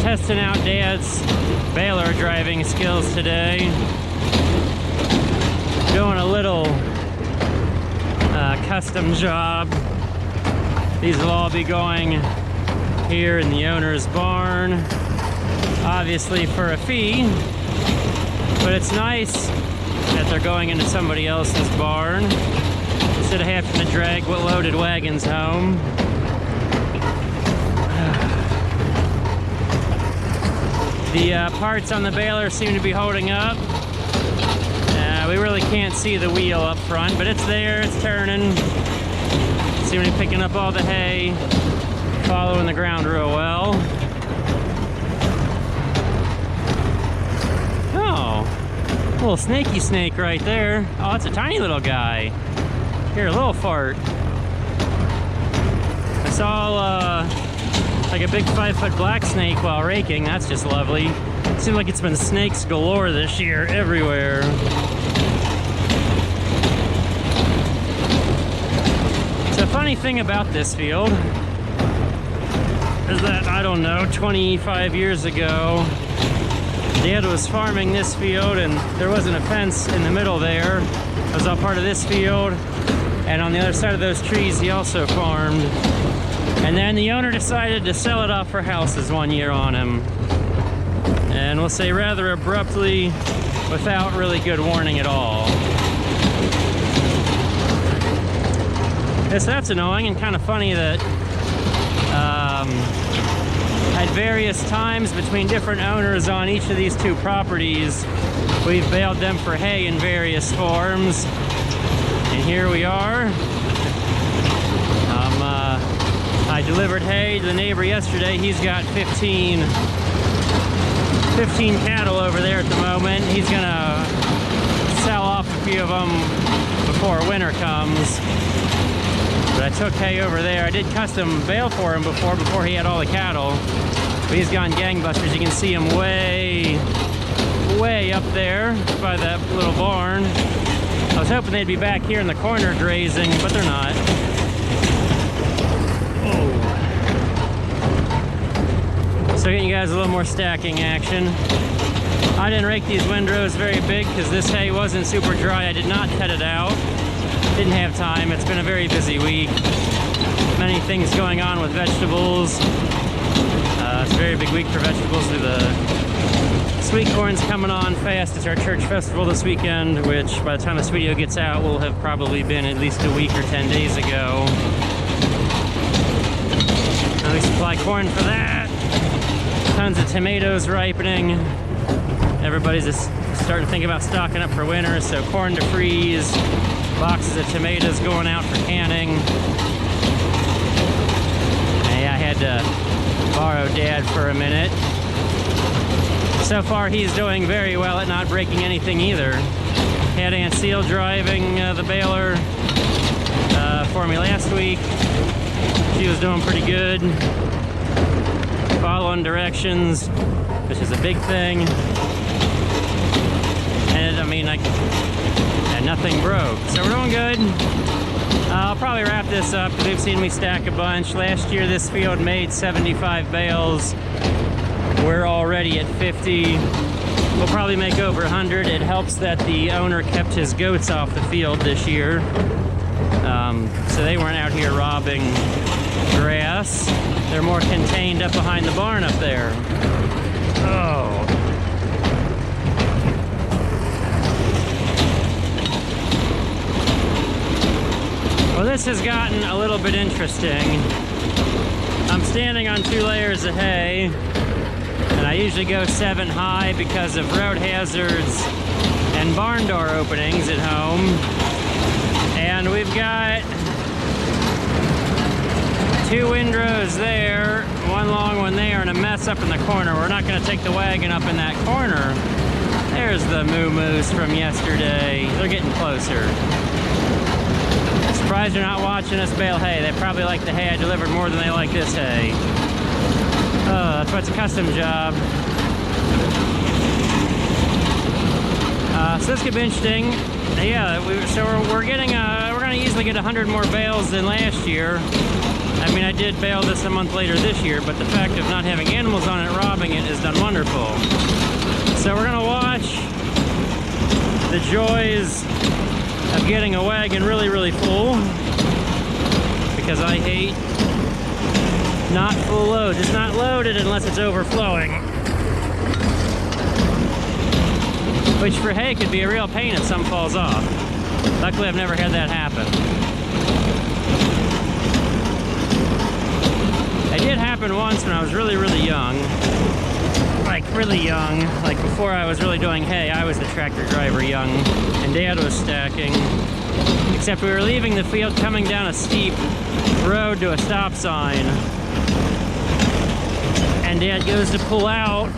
testing out Dad's baler driving skills today. Doing a little custom job. These will all be going here in the owner's barn, obviously for a fee, but it's nice that they're going into somebody else's barn instead of having to drag loaded wagons home. The parts on the baler seem to be holding up. We really can't see the wheel up front, but it's there, it's turning. Seem to be picking up all the hay, following the ground real well. Oh, a little snaky snake right there. Oh, it's a tiny little guy. Here, a little fart. I saw like a big 5-foot black snake while raking. That's just lovely. Seems like it's been snakes galore this year everywhere. The funny thing about this field is that, I don't know, 25 years ago, Dad was farming this field and there wasn't a fence in the middle there. It was all part of this field, and on the other side of those trees he also farmed. And then the owner decided to sell it off for houses one year on him. And we'll say rather abruptly, without really good warning at all. Yes, that's annoying and kind of funny that at various times between different owners on each of these two properties, we've baled them for hay in various forms. And here we are. I delivered hay to the neighbor yesterday. He's got 15 cattle over there at the moment. He's gonna sell off a few of them before winter comes. But I took hay over there. I did custom bale for him before he had all the cattle. But he's gone gangbusters. You can see him way up there by that little barn. I was hoping they'd be back here in the corner grazing, but they're not. So getting you guys a little more stacking action. I didn't rake these windrows very big because this hay wasn't super dry. I did not cut it out. Didn't have time. It's been a very busy week. Many things going on with vegetables. It's a very big week for vegetables. The sweet corn's coming on fast. It's our church festival this weekend, which by the time this video gets out will have probably been at least a week or 10 days ago. And we supply corn for that. Tons of tomatoes ripening. Everybody's just starting to think about stocking up for winter, so corn to freeze, boxes of tomatoes going out for canning. Hey, I had to borrow Dad for a minute. So far he's doing very well at not breaking anything either. Had Aunt Seal driving the baler for me last week. She was doing pretty good. Following directions, which is a big thing. And I mean, and nothing broke. So we're doing good. I'll probably wrap this up because you've seen me stack a bunch. Last year this field made 75 bales. We're already at 50. We'll probably make over 100. It helps that the owner kept his goats off the field this year. So they weren't out here robbing grass. They're more contained up behind the barn up there. Oh. Well, this has gotten a little bit interesting. I'm standing on 2 layers of hay, and I usually go 7 high because of road hazards and barn door openings at home. And we've got 2 windrows there, 1 long one there, and a mess up in the corner. We're not going to take the wagon up in that corner. There's the moo-moos from yesterday. They're getting closer. Surprised they're not watching us bale hay. They probably like the hay I delivered more than they like this hay. Oh, that's why it's a custom job. So this could be interesting. Yeah, we're going to easily get 100 more bales than last year. I mean, I did bale this a month later this year, but the fact of not having animals on it robbing it has done wonderful. So we're gonna watch the joys of getting a wagon really, really full, because I hate not full load. It's not loaded unless it's overflowing. Which for hay could be a real pain if some falls off. Luckily, I've never had that happen. It did happen once when I was really, really young. Like really young, like before I was really doing hay. I was the tractor driver young, and Dad was stacking. Except we were leaving the field coming down a steep road to a stop sign. And Dad goes to pull out,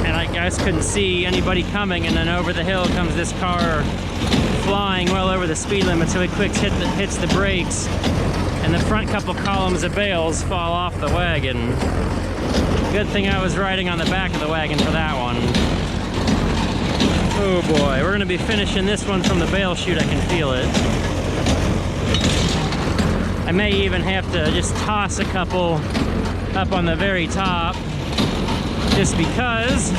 and I guys couldn't see anybody coming, and then over the hill comes this car flying well over the speed limit, so he quick hits the brakes, and the front couple columns of bales fall off the wagon. Good thing I was riding on the back of the wagon for that one. Oh boy, we're gonna be finishing this one from the bale chute. I can feel it. I may even have to just toss a couple up on the very top, just because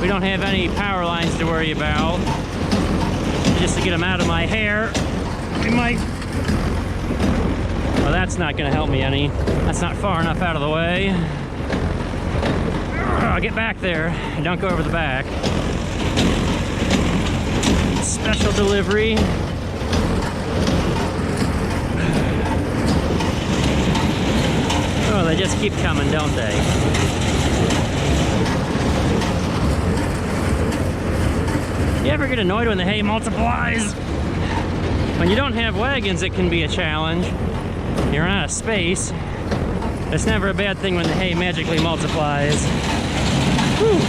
we don't have any power lines to worry about. Just to get them out of my hair, we might. Well, that's not going to help me any. That's not far enough out of the way. I'll get back there and don't go over the back. Special delivery. Oh, they just keep coming, don't they? You ever get annoyed when the hay multiplies? When you don't have wagons, it can be a challenge. You run out of space. It's never a bad thing when the hay magically multiplies. Whew.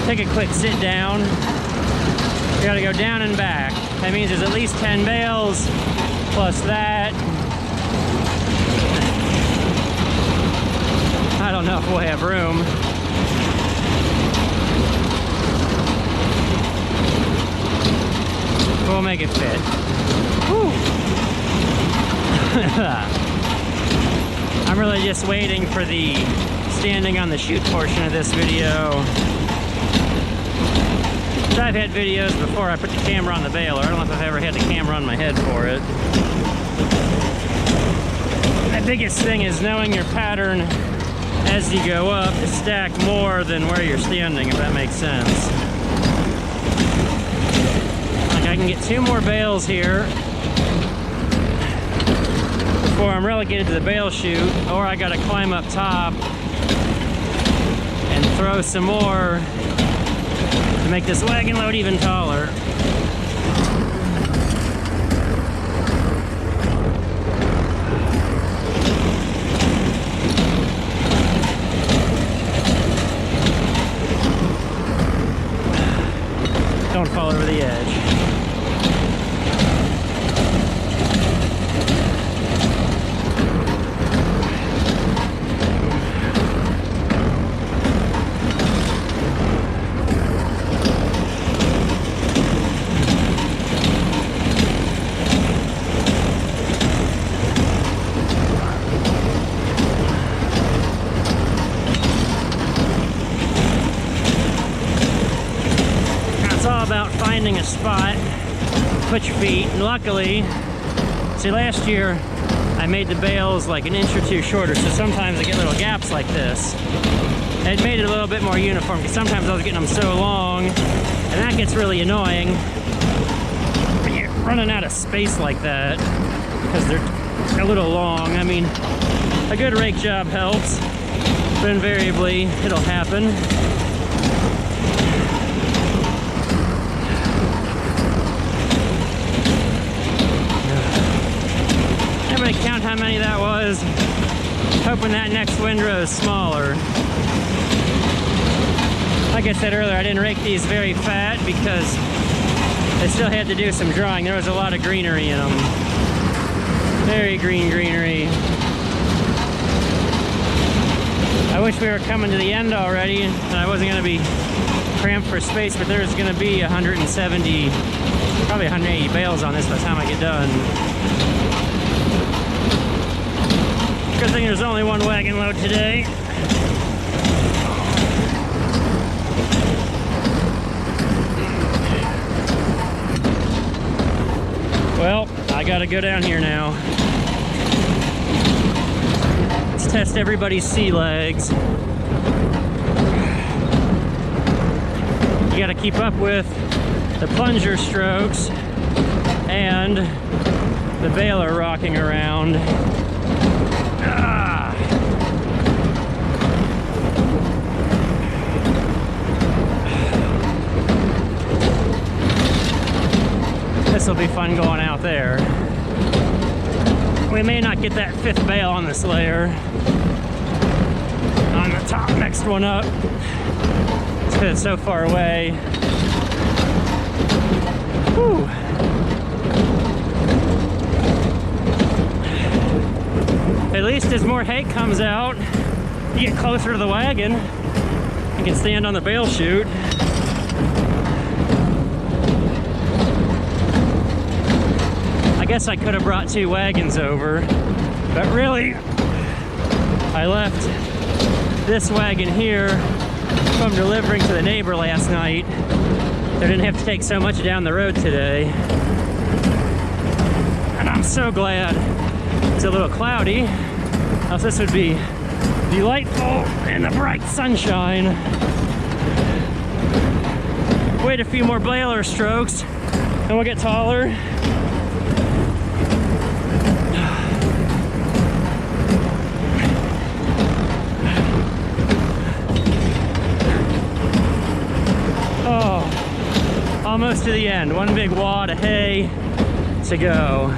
Take a quick sit down. You gotta go down and back. That means there's at least 10 bales, plus that. I don't know if we'll have room. We'll make it fit. Whew. I'm really just waiting for the standing on the chute portion of this video. I've had videos before I put the camera on the baler. I don't know if I've ever had the camera on my head for it. The biggest thing is knowing your pattern as you go up to stack more than where you're standing, if that makes sense. Like I can get 2 more bales here before I'm relegated to the bale chute, or I gotta climb up top and throw some more to make this wagon load even taller. Don't fall over the edge. About finding a spot, put your feet, and luckily, see last year I made the bales like an inch or 2 shorter, so sometimes I get little gaps like this. It made it a little bit more uniform, because sometimes I was getting them so long, and that gets really annoying when you're running out of space like that, because they're a little long. I mean, a good rake job helps, but invariably it'll happen. I'm gonna count how many that was, hoping that next windrow is smaller. Like I said earlier, I didn't rake these very fat because I still had to do some drawing. There was a lot of greenery in them. Very green greenery. I wish we were coming to the end already and I wasn't gonna be cramped for space, but there's gonna be 170, probably 180 bales on this by the time I get done. thing there's only one wagon load today. Well, I gotta go down here now. Let's test everybody's sea legs. You gotta keep up with the plunger strokes and the baler rocking around. Ah. This will be fun going out there. We may not get that 5th bale on this layer. On the top next one up. It's because it's so far away. Whew. At least as more hay comes out, you get closer to the wagon. You can stand on the bale chute. I guess I could have brought 2 wagons over, but really, I left this wagon here from delivering to the neighbor last night. I didn't have to take so much down the road today. And I'm so glad it's a little cloudy, else this would be delightful in the bright sunshine. Wait a few more baler strokes and we'll get taller. Oh, almost to the end. One big wad of hay to go.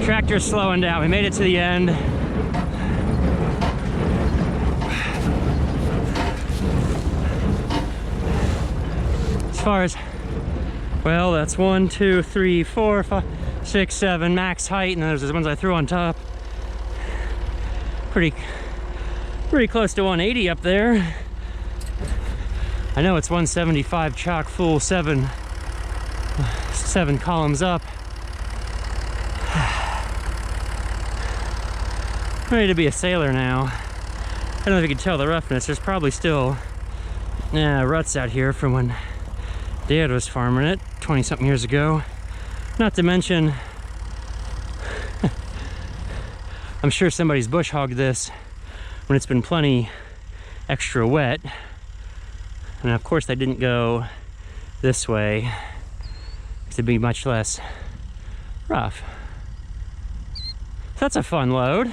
Tractor's slowing down. We made it to the end. As far as, well, that's 1, 2, 3, 4, 5, 6, 7 max height, and there's the ones I threw on top. Pretty close to 180 up there. I know it's 175 chock full, 7 columns up. I'm ready to be a sailor now. I don't know if you can tell the roughness. There's probably still ruts out here from when Dad was farming it 20-something years ago. Not to mention, I'm sure somebody's bush hogged this when it's been plenty extra wet. And of course they didn't go this way because it'd be much less rough. So that's a fun load.